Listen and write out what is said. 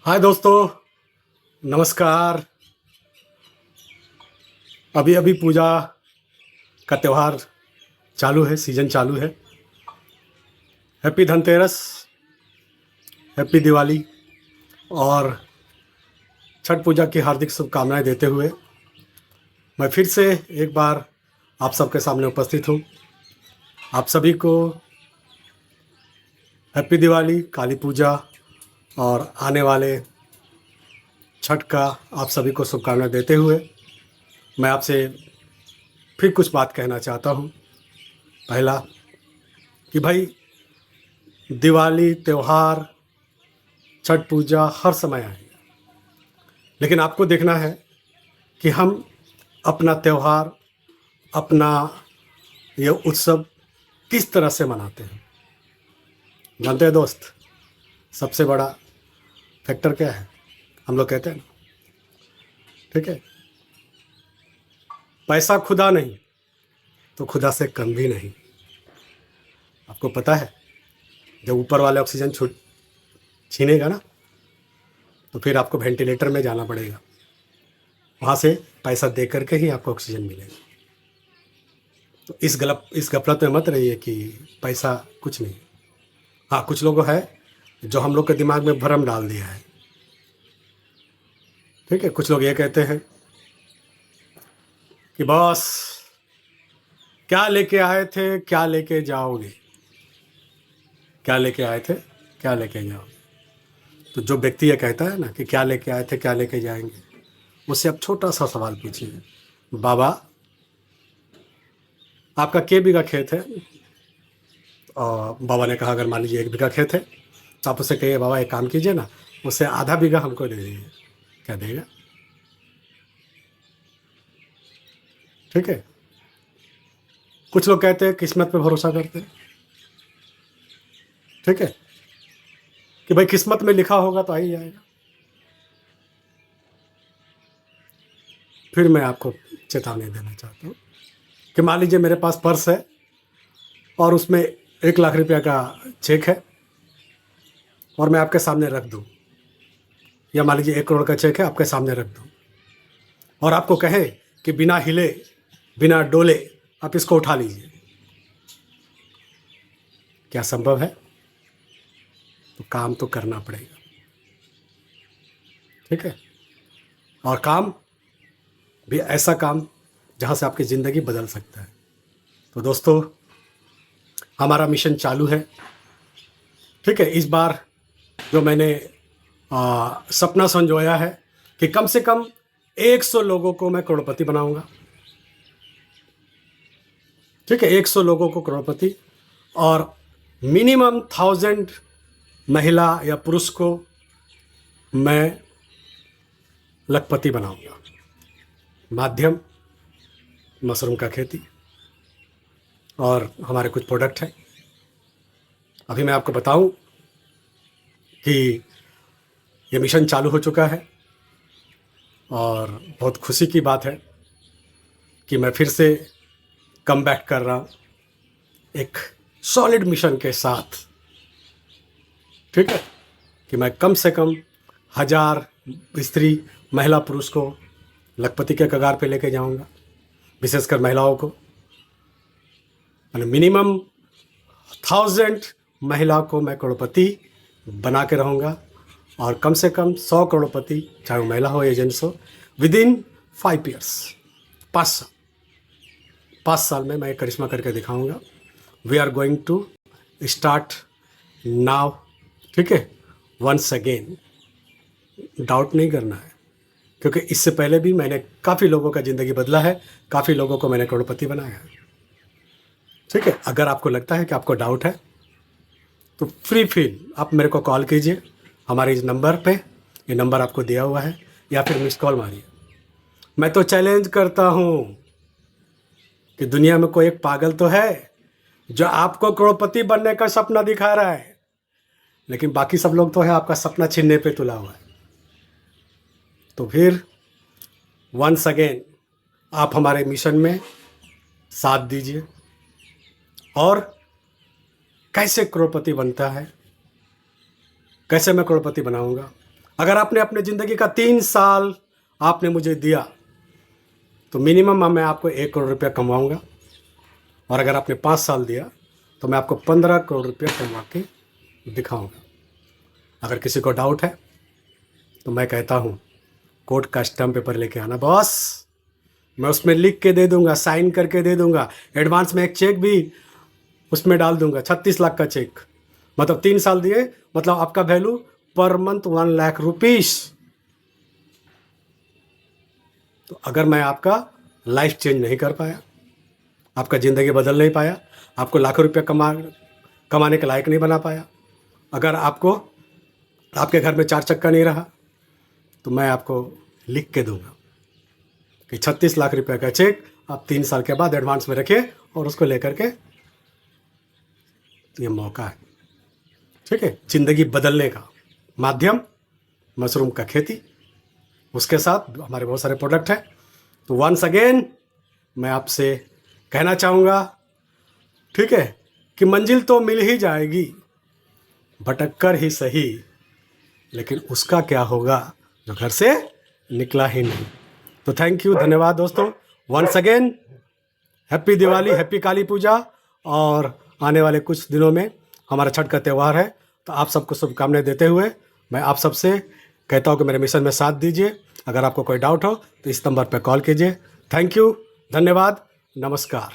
हाय दोस्तों, नमस्कार। अभी अभी पूजा का त्यौहार चालू है, सीजन चालू है। हैप्पी धनतेरस, हैप्पी दिवाली और छठ पूजा की हार्दिक शुभकामनाएं देते हुए मैं फिर से एक बार आप सबके सामने उपस्थित हूँ। आप सभी को हैप्पी दिवाली, काली पूजा और आने वाले छठ का आप सभी को शुभकामनाएं देते हुए मैं आपसे फिर कुछ बात कहना चाहता हूँ। पहला कि भाई, दिवाली त्यौहार, छठ पूजा हर समय आएगा, लेकिन आपको देखना है कि हम अपना त्यौहार, अपना ये उत्सव किस तरह से मनाते हैं। जानते हैं दोस्त, सबसे बड़ा फैक्टर क्या है? हम लोग कहते हैं ना, ठीक है, पैसा खुदा नहीं तो खुदा से कम भी नहीं। आपको पता है, जब ऊपर वाले ऑक्सीजन छीनेगा ना, तो फिर आपको वेंटिलेटर में जाना पड़ेगा। वहाँ से पैसा दे करके ही आपको ऑक्सीजन मिलेगा। तो इस गफलत में मत रहिए कि पैसा कुछ नहीं। हाँ, कुछ लोग है जो हम लोग के दिमाग में भ्रम डाल दिया है। ठीक है, कुछ लोग ये कहते हैं कि बॉस, क्या लेके आए थे, क्या लेके जाओगे? क्या लेके आए थे, क्या लेके जाओगे? तो जो व्यक्ति ये कहता है ना कि क्या लेके आए थे, क्या लेके जाएंगे, उससे आप छोटा सा सवाल पूछिए, बाबा आपका के बीघा खेत है? और बाबा ने कहा अगर मान लीजिए 1 बीघा खेत है, तो आप उससे कहिए बाबा एक काम कीजिए ना, उससे आधा बीघा हमको दे दीजिए। क्या देगा? ठीक है। कुछ लोग कहते हैं किस्मत पे भरोसा करते हैं। ठीक है, कि भाई किस्मत में लिखा होगा तो आ ही जाएगा। फिर मैं आपको चेतावनी देना चाहता हूँ कि मान लीजिए मेरे पास पर्स है और उसमें 1 लाख रुपया का चेक है और मैं आपके सामने रख दूँ, या मान लीजिए 1 करोड़ का चेक है आपके सामने रख दूँ, और आपको कहे कि बिना हिले बिना डोले आप इसको उठा लीजिए, क्या संभव है? तो काम तो करना पड़ेगा। ठीक है, और काम भी ऐसा काम जहाँ से आपकी ज़िंदगी बदल सकता है। तो दोस्तों, हमारा मिशन चालू है। ठीक है, इस बार जो मैंने सपना संजोया है कि कम से कम 100 लोगों को मैं करोड़पति बनाऊंगा। ठीक है, 100 लोगों को करोड़पति, और मिनिमम 1000 महिला या पुरुष को मैं लखपति बनाऊंगा। माध्यम मशरूम का खेती और हमारे कुछ प्रोडक्ट हैं। अभी मैं आपको बताऊं कि ये मिशन चालू हो चुका है और बहुत खुशी की बात है कि मैं फिर से कम बैक कर रहा हूँ एक सॉलिड मिशन के साथ। ठीक है, कि मैं कम से कम 1000 स्त्री महिला पुरुष को लखपति के कगार पे लेके जाऊंगा, विशेषकर महिलाओं को। मैंने मिनिमम 1000 महिला को मैं करोड़पति बना के रहूँगा, और कम से कम 100 करोड़पति, चाहे वो महिला हो या जेंट्स हो, विदिन 5 ईयर्स, 5 साल में मैं करिश्मा करके दिखाऊंगा। We are going to start now. ठीक है, वंस अगेन। डाउट नहीं करना है, क्योंकि इससे पहले भी मैंने काफ़ी लोगों का ज़िंदगी बदला है, काफ़ी लोगों को मैंने करोड़पति बनाया है। ठीक है, अगर आपको लगता है कि आपको डाउट है तो फ्री फील आप मेरे को कॉल कीजिए हमारे इस नंबर पे। ये नंबर आपको दिया हुआ है, या फिर मिस कॉल मारिए। मैं तो चैलेंज करता हूँ कि दुनिया में कोई एक पागल तो है जो आपको करोड़पति बनने का सपना दिखा रहा है, लेकिन बाकी सब लोग तो है आपका सपना छीनने पे तुला हुआ है। तो फिर वंस अगेन आप हमारे मिशन में साथ दीजिए। और कैसे करोड़पति बनता है, कैसे मैं करोड़पति बनाऊंगा, अगर आपने अपने ज़िंदगी का 3 साल आपने मुझे दिया तो मिनिमम मैं आपको 1 करोड़ रुपया कमवाऊँगा, और अगर आपने 5 साल दिया तो मैं आपको 15 करोड़ रुपया कमवा के दिखाऊँगा। अगर किसी को डाउट है तो मैं कहता हूँ कोर्ट का स्टैम्प पेपर लेके आना बॉस, मैं उसमें लिख के दे दूंगा, साइन करके दे दूंगा, एडवांस में एक चेक भी उसमें डाल दूंगा, 36 लाख का चेक। मतलब 3 साल दिए, मतलब आपका value per month 1 lakh rupees. तो अगर मैं आपका लाइफ चेंज नहीं कर पाया, आपका ज़िंदगी बदल नहीं पाया, आपको लाखों रुपया कमाने के लायक नहीं बना पाया, अगर आपको आपके घर में 4 चक्का नहीं रहा, तो मैं आपको लिख के दूंगा कि 36 लाख रुपए का चेक आप 3 साल के बाद एडवांस में रखिए और उसको लेकर के, ये मौका है, ठीक है, ज़िंदगी बदलने का माध्यम मशरूम का खेती, उसके साथ हमारे बहुत सारे प्रोडक्ट हैं। तो वंस अगेन मैं आपसे कहना चाहूँगा, ठीक है, कि मंजिल तो मिल ही जाएगी, भटक कर ही सही, लेकिन उसका क्या होगा जो घर से निकला ही नहीं। तो थैंक यू, धन्यवाद दोस्तों। Once again happy Diwali, happy Kali Puja, और आने वाले कुछ दिनों में हमारा छठ का त्यौहार है, तो आप सबको शुभकामनाएं देते हुए मैं आप सबसे कहता हूँ कि मेरे मिशन में साथ दीजिए। अगर आपको कोई डाउट हो तो इस नंबर पर कॉल कीजिए। थैंक यू, धन्यवाद, नमस्कार।